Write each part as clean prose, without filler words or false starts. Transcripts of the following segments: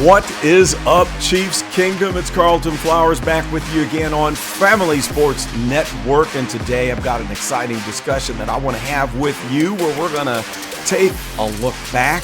What is up, Chiefs Kingdom? It's Carlton Flowers back with you again on Family Sports Network. And today I've got an exciting discussion that I want to have with you where we're going to take a look back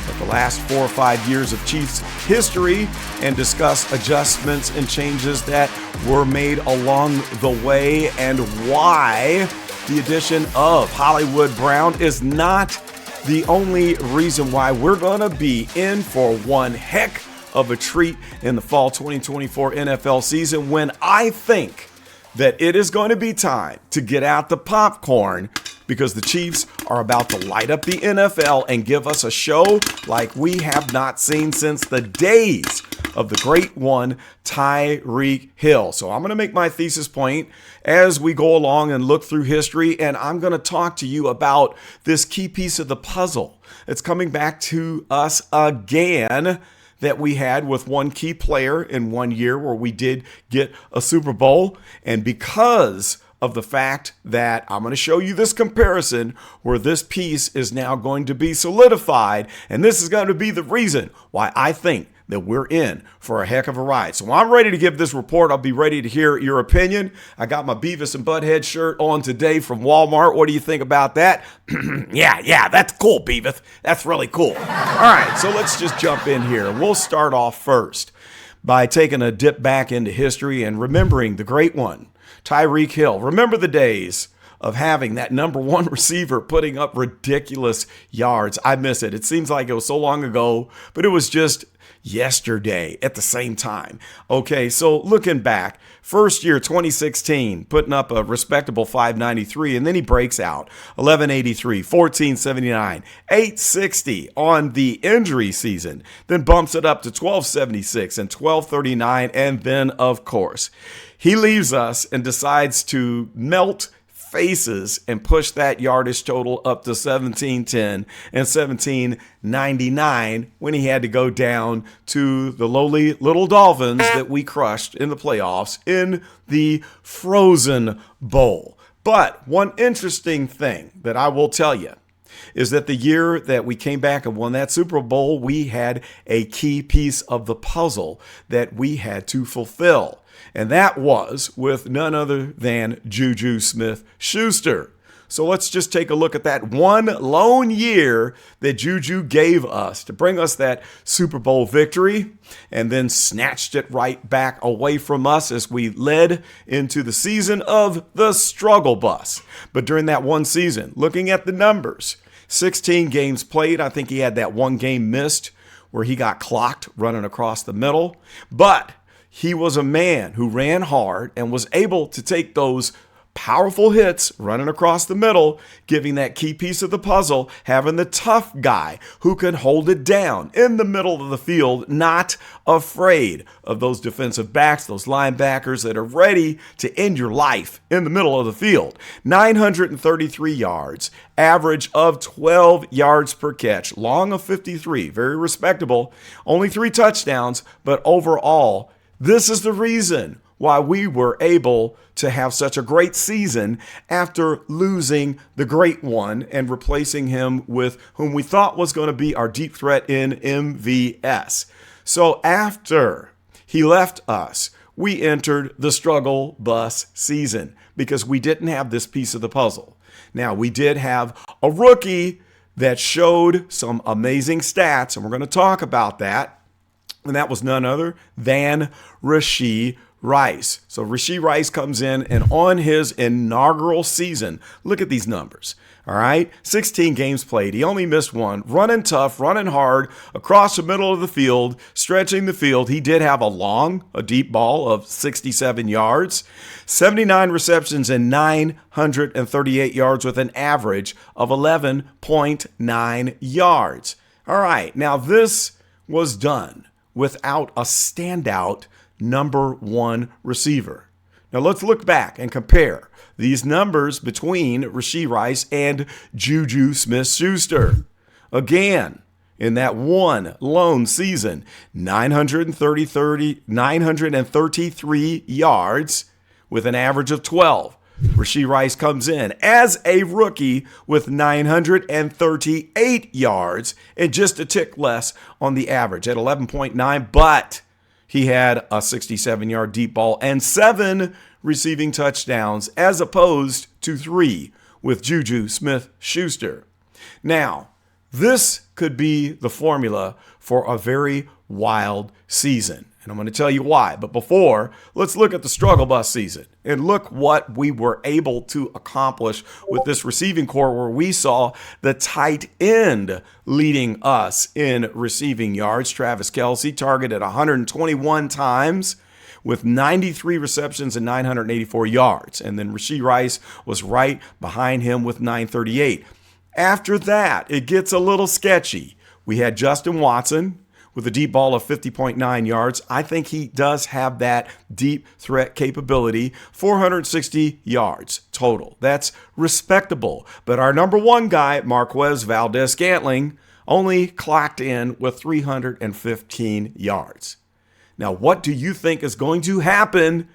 at the last 4 or 5 years of Chiefs history and discuss adjustments and changes that were made along the way and why the addition of Hollywood Brown is not the only reason why we're going to be in for one heck of a treat in the fall 2024 NFL season, when I think that it is going to be time to get out the popcorn, because the Chiefs are about to light up the NFL and give us a show like we have not seen since the days of the great one, Tyreek Hill. So I'm going to make my thesis point as we go along and look through history, and I'm going to talk to you about this key piece of the puzzle. It's coming back to us again that we had with one key player in 1 year where we did get a Super Bowl. And because of the fact that I'm going to show you this comparison where this piece is now going to be solidified, and this is going to be the reason why I think that we're in for a heck of a ride. So I'm ready to give this report. I'll be ready to hear your opinion. I got my Beavis and Butthead shirt on today from Walmart. What do you think about that? Yeah, that's cool, Beavis. That's really cool. All right, so let's just jump in here. We'll start off first by taking a dip back into history and remembering the great one, Tyreek Hill. Remember the days of having that number one receiver putting up ridiculous yards. I miss it. It seems like it was so long ago, but it was just yesterday at the same time. Okay, so looking back, first year 2016, putting up a respectable 593, and then he breaks out 1183, 1479, 860 on the injury season, then bumps it up to 1276 and 1239, and then of course he leaves us and decides to melt faces and push that yardage total up to 1710 and 1799 when he had to go down to the lowly little Dolphins that we crushed in the playoffs in the Frozen Bowl. But one interesting thing that I will tell you is that the year that we came back and won that Super Bowl, we had a key piece of the puzzle that we had to fulfill. And that was with none other than Juju SmithSchuster. So let's just take a look at that one lone year that Juju gave us to bring us that Super Bowl victory, and then snatched it right back away from us as we led into the season of the struggle bus. But during that one season, looking at the numbers, 16 games played. I think he had that one game missed where he got clocked running across the middle. But he was a man who ran hard and was able to take those powerful hits running across the middle, giving that key piece of the puzzle, having the tough guy who can hold it down in the middle of the field, not afraid of those defensive backs, those linebackers that are ready to end your life in the middle of the field. 933 yards, average of 12 yards per catch, long of 53, very respectable, only 3 touchdowns, but overall, this is the reason why we were able to have such a great season after losing the great one and replacing him with whom we thought was going to be our deep threat in MVS. So after he left us, we entered the struggle bus season because we didn't have this piece of the puzzle. Now, we did have a rookie that showed some amazing stats, and we're going to talk about that. And that was none other than Rashee Rice. So Rashee Rice comes in, and on his inaugural season, look at these numbers. All right, 16 games played. He only missed one. Running tough, running hard across the middle of the field, stretching the field. He did have a deep ball of 67 yards, 79 receptions, and 938 yards with an average of 11.9 yards. All right, now this was done without a standout number one receiver. Now let's look back and compare these numbers between Rashee Rice and Juju SmithSchuster. Again, in that one lone season, 933 yards with an average of 12. Rashee Rice comes in as a rookie with 938 yards and just a tick less on the average at 11.9, but he had a 67-yard deep ball and 7 receiving touchdowns as opposed to 3 with Juju SmithSchuster. Now, this could be the formula for a very wild season. And I'm going to tell you why. But before, let's look at the struggle bus season and look what we were able to accomplish with this receiving core where we saw the tight end leading us in receiving yards. Travis Kelce targeted 121 times with 93 receptions and 984 yards. And then Rashee Rice was right behind him with 938. After that, it gets a little sketchy. We had Justin Watson with a deep ball of 50.9 yards. I think he does have that deep threat capability, 460 yards total. That's respectable. But our number one guy, Marquise Valdes-Scantling, only clocked in with 315 yards. Now, what do you think is going to happen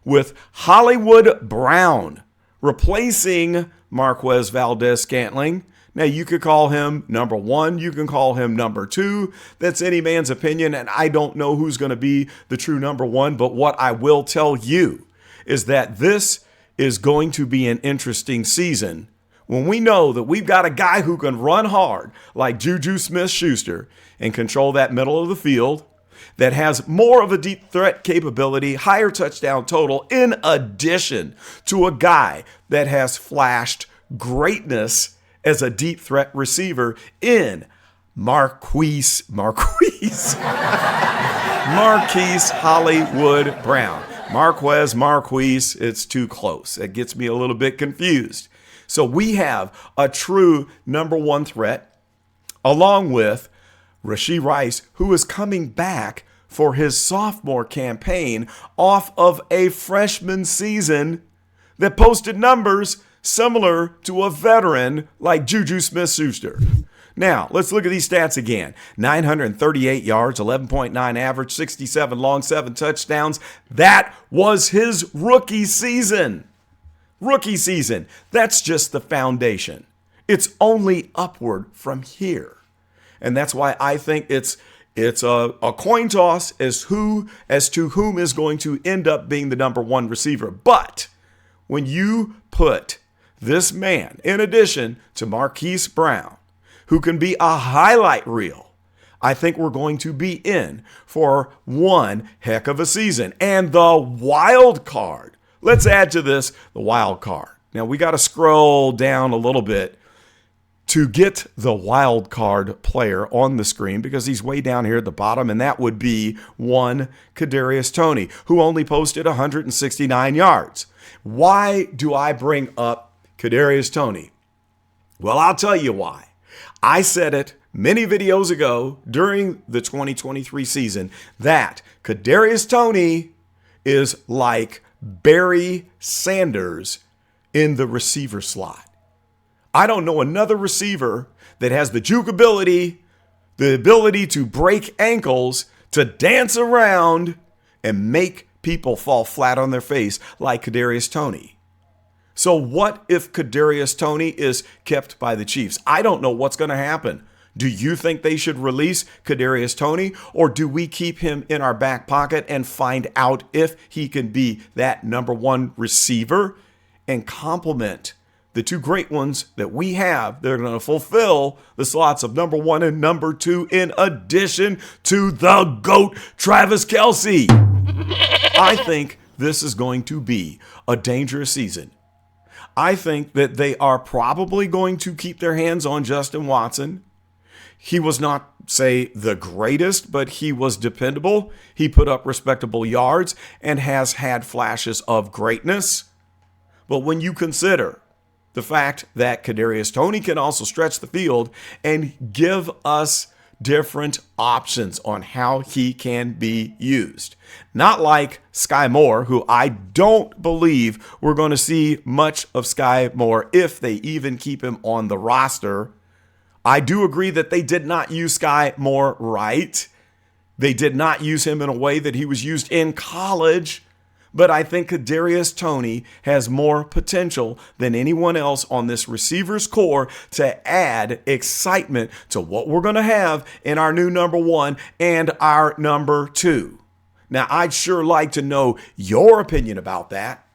with Hollywood Brown replacing Marquise Valdes-Scantling? Now, you could call him number one. You can call him number two. That's any man's opinion, and I don't know who's going to be the true number one. But what I will tell you is that this is going to be an interesting season when we know that we've got a guy who can run hard like Juju Smith-Schuster and control that middle of the field, that has more of a deep threat capability, higher touchdown total, in addition to a guy that has flashed greatness as a deep threat receiver in Marquise Hollywood Brown. Marquise, it's too close. It gets me a little bit confused. So we have a true number one threat along with Rashee Rice, who is coming back for his sophomore campaign off of a freshman season that posted numbers similar to a veteran like Juju Smith-Schuster. Now, let's look at these stats again. 938 yards, 11.9 average, 67 long, 7 touchdowns. That was his rookie season. That's just the foundation. It's only upward from here. And that's why I think it's a coin toss as to whom is going to end up being the number one receiver. But when you put this man, in addition to Marquise Brown, who can be a highlight reel, I think we're going to be in for one heck of a season. And the wild card, let's add to this the wild card. Now, we got to scroll down a little bit to get the wild card player on the screen because he's way down here at the bottom, and that would be one Kadarius Toney, who only posted 169 yards. Why do I bring up Kadarius Toney? Well, I'll tell you why. I said it many videos ago during the 2023 season that Kadarius Toney is like Barry Sanders in the receiver slot. I don't know another receiver that has the juke ability, the ability to break ankles, to dance around and make people fall flat on their face like Kadarius Toney. So what if Kadarius Toney is kept by the Chiefs? I don't know what's going to happen. Do you think they should release Kadarius Toney, or do we keep him in our back pocket and find out if he can be that number one receiver and complement the two great ones that we have? They're going to fulfill the slots of number one and number two in addition to the GOAT, Travis Kelce. I think this is going to be a dangerous season. I think that they are probably going to keep their hands on Justin Watson. He was not, say, the greatest, but he was dependable. He put up respectable yards and has had flashes of greatness. But when you consider the fact that Kadarius Toney can also stretch the field and give us different options on how he can be used. Not like Sky Moore, who I don't believe we're going to see much of Sky Moore if they even keep him on the roster. I do agree that they did not use Sky Moore right. They did not use him in a way that he was used in college. But I think Kadarius Toney has more potential than anyone else on this receivers core to add excitement to what we're going to have in our new number 1 and our number 2. Now, I'd sure like to know your opinion about that.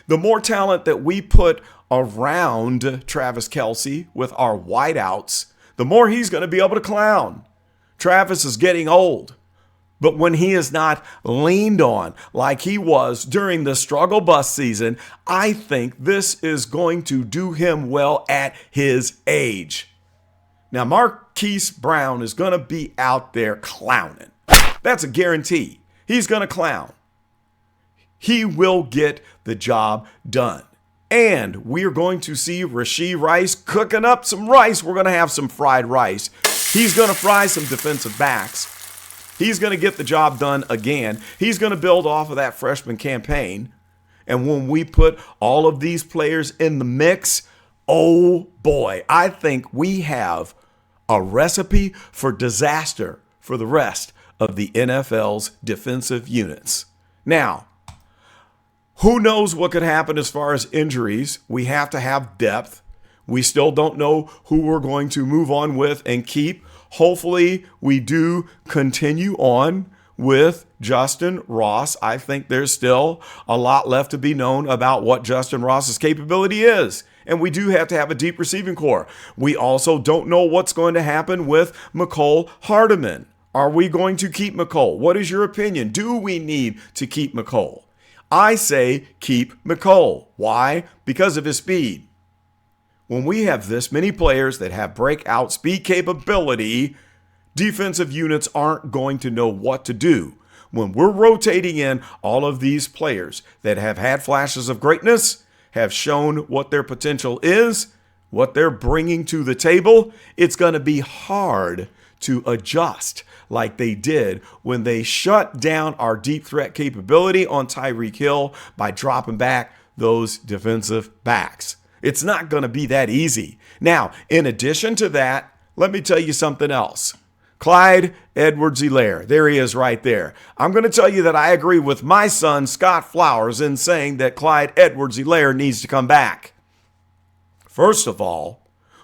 The more talent that we put around Travis Kelce with our wideouts, the more he's going to be able to clown. Travis is getting old. But when he is not leaned on like he was during the struggle bus season, I think this is going to do him well at his age. Now, Marquise Brown is going to be out there clowning. That's a guarantee. He's going to clown. He will get the job done. And we're going to see Rashee Rice cooking up some rice. We're going to have some fried rice. He's going to fry some defensive backs. He's going to get the job done again. He's going to build off of that freshman campaign. And when we put all of these players in the mix, oh boy, I think we have a recipe for disaster for the rest of the NFL's defensive units. Now, who knows what could happen as far as injuries? We have to have depth. We still don't know who we're going to move on with and keep. Hopefully, we do continue on with Justin Ross. I think there's still a lot left to be known about what Justin Ross's capability is. And we do have to have a deep receiving core. We also don't know what's going to happen with Mecole Hardman. Are we going to keep Mecole? What is your opinion? Do we need to keep Mecole? I say keep Mecole. Why? Because of his speed. When we have this many players that have breakout speed capability, defensive units aren't going to know what to do. When we're rotating in all of these players that have had flashes of greatness, have shown what their potential is, what they're bringing to the table, it's going to be hard to adjust like they did when they shut down our deep threat capability on Tyreek Hill by dropping back those defensive backs. It's not going to be that easy. Now, in addition to that, let me tell you something else. Clyde Edwards-Helaire, there he is right there. I'm going to tell you that I agree with my son, Scott Flowers, in saying that Clyde Edwards-Helaire needs to come back. First of all,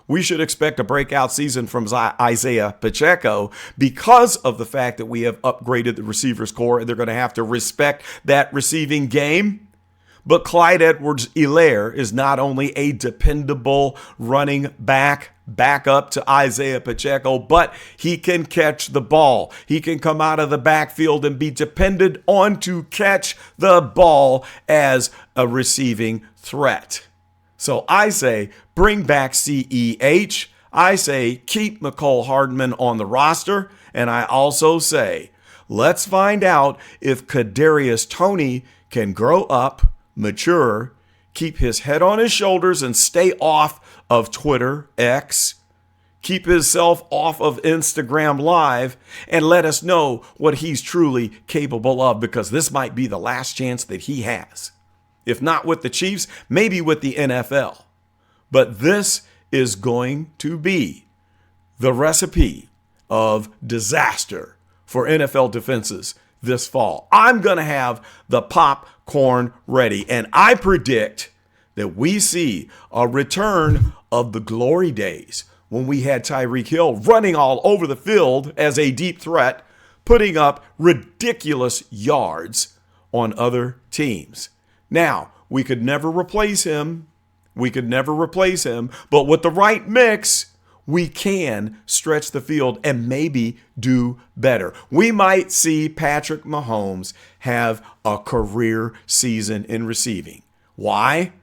we should expect a breakout season from Isaiah Pacheco because of the fact that we have upgraded the receivers core and they're going to have to respect that receiving game. But Clyde Edwards-Helaire is not only a dependable running back up to Isaiah Pacheco, but he can catch the ball. He can come out of the backfield and be depended on to catch the ball as a receiving threat. So I say bring back CEH. I say keep Mecole Hardman on the roster. And I also say let's find out if Kadarius Toney can grow up, mature, keep his head on his shoulders and stay off of Twitter, X, keep himself off of Instagram Live, and let us know what he's truly capable of, because this might be the last chance that he has. If not with the Chiefs, maybe with the NFL. But this is going to be the recipe of disaster for NFL defenses this fall. I'm going to have the popcorn ready, and I predict that we see a return of the glory days when we had Tyreek Hill running all over the field as a deep threat, putting up ridiculous yards on other teams. Now, we could never replace him. But with the right mix, we can stretch the field and maybe do better. We might see Patrick Mahomes have a career season in receiving. Why?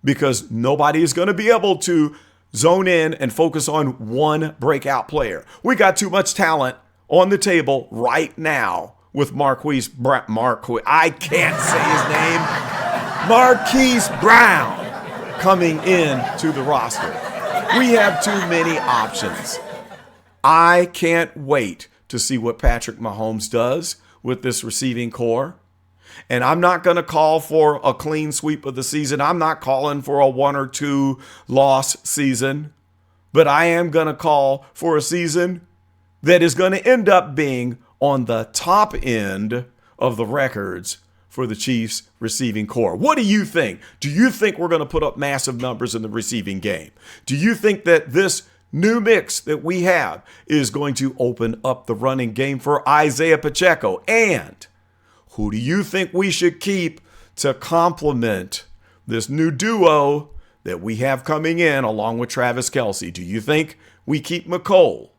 Because nobody is going to be able to zone in and focus on one breakout player. We got too much talent on the table right now with Marquise, I can't say his name, Marquise Brown coming in to the roster. We have too many options. I can't wait to see what Patrick Mahomes does with this receiving core. And I'm not going to call for a clean sweep of the season. I'm not calling for a 1 or 2 loss season. But I am going to call for a season that is going to end up being on the top end of the records for the Chiefs receiving core. What do you think? Do you think we're going to put up massive numbers in the receiving game? Do you think that this new mix that we have is going to open up the running game for Isaiah Pacheco? And who do you think we should keep to complement this new duo that we have coming in along with Travis Kelce? Do you think we keep McCole?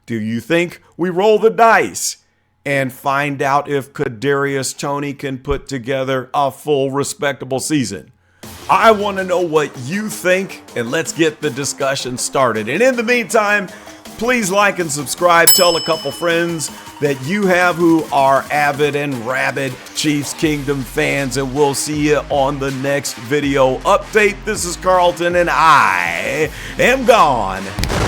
Do you think we roll the dice and find out if Kadarius Toney can put together a full respectable season? I want to know what you think, and let's get the discussion started. And in the meantime, please like and subscribe. Tell a couple friends that you have who are avid and rabid Chiefs Kingdom fans, and we'll see you on the next video update. This is Carlton, and I am gone.